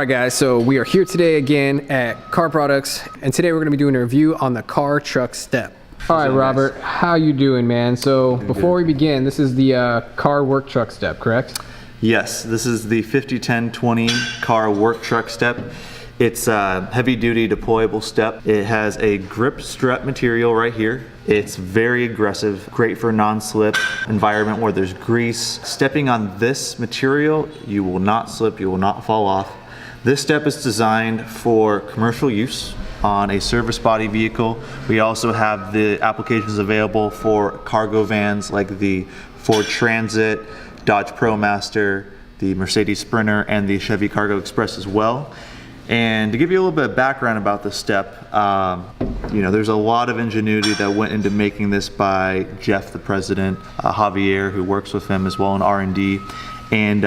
Alright guys, so we are here today again at Carr Products, and today we're going to be doing a review on the Carr Truck Step. Alright Robert, how you doing, man? So before we begin, this is the Carr Work Truck Step, correct? Yes, this is the 50-10-20 Carr Work Truck Step. It's a heavy duty deployable step. It has a grip strap material right here. It's very aggressive, great for non-slip environment where there's grease. Stepping on this material, you will not slip, you will not fall off. This step is designed for commercial use on a service body vehicle. We also have the applications available for cargo vans like the Ford Transit, Dodge ProMaster, the Mercedes Sprinter, and the Chevy Cargo Express as well. And to give you a little bit of background about this step, there's a lot of ingenuity that went into making this by Jeff, the president, Javier, who works with him as well in R&D. And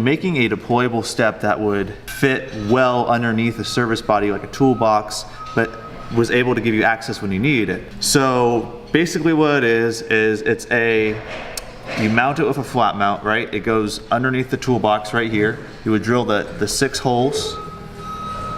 making a deployable step that would fit well underneath a service body like a toolbox, but was able to give you access when you needed it. So basically what it is you mount it with a flat mount, right? It goes underneath the toolbox right here. You would drill the 6 holes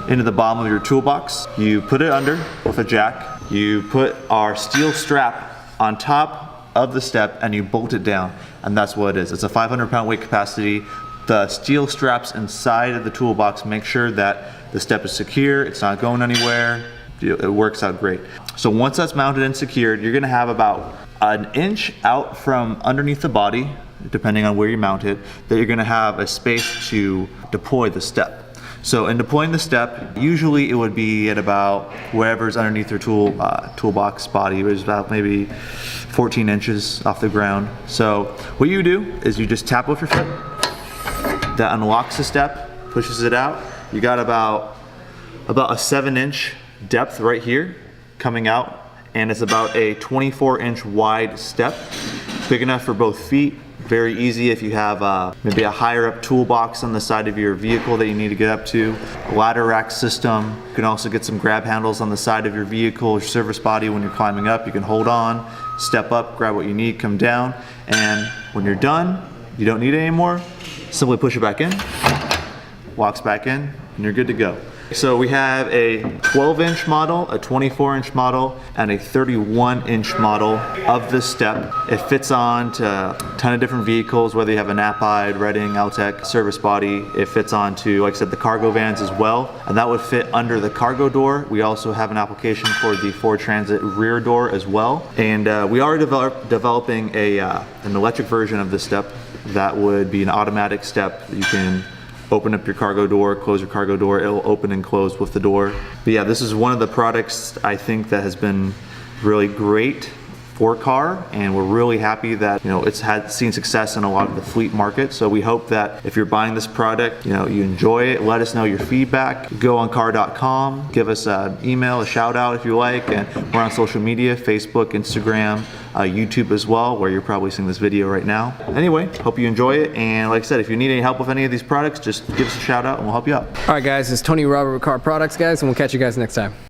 into the bottom of your toolbox. You put it under with a jack. You put our steel strap on top of the step and you bolt it down, and that's what it is. It's a 500-pound weight capacity. The steel straps inside of the toolbox make sure that the step is secure, it's not going anywhere. It works out great. So once that's mounted and secured, you're gonna have about an inch out from underneath the body, depending on where you mount it, that you're gonna have a space to deploy the step. So in deploying the step, usually it would be at about wherever's underneath your toolbox body, which is about maybe 14 inches off the ground. So what you do is you just tap with your foot. That unlocks the step, pushes it out. You got about a 7-inch depth right here coming out, and it's about a 24-inch wide step. Big enough for both feet. Very easy if you have maybe a higher up toolbox on the side of your vehicle that you need to get up to. A ladder rack system. You can also get some grab handles on the side of your vehicle or service body when you're climbing up. You can hold on, step up, grab what you need, come down, and when you're done, you don't need it anymore, simply push it back in, locks back in, and you're good to go. So we have a 12-inch model, a 24-inch model, and a 31-inch model of this step. It fits on to a ton of different vehicles, whether you have a Knapheide, Redding, Altec, service body. It fits onto, like I said, the cargo vans as well, and that would fit under the cargo door. We also have an application for the Ford Transit rear door as well. And we are developing an electric version of this step that would be an automatic step that you can open up your cargo door, close your cargo door, it'll open and close with the door. But yeah, this is one of the products I think that has been really great for Carr, and we're really happy that it's seen success in a lot of the fleet market. So we hope that if you're buying this product, you enjoy it. Let us know your feedback. Go on carr.com, give us an email, a shout out if you like, and we're on social media, Facebook, Instagram, YouTube as well, where you're probably seeing this video right now. Anyway, hope you enjoy it, and like I said, if you need any help with any of these products, just give us a shout out and we'll help you out. Alright guys, it's Tony Robert with Carr Products, guys, and we'll catch you guys next time.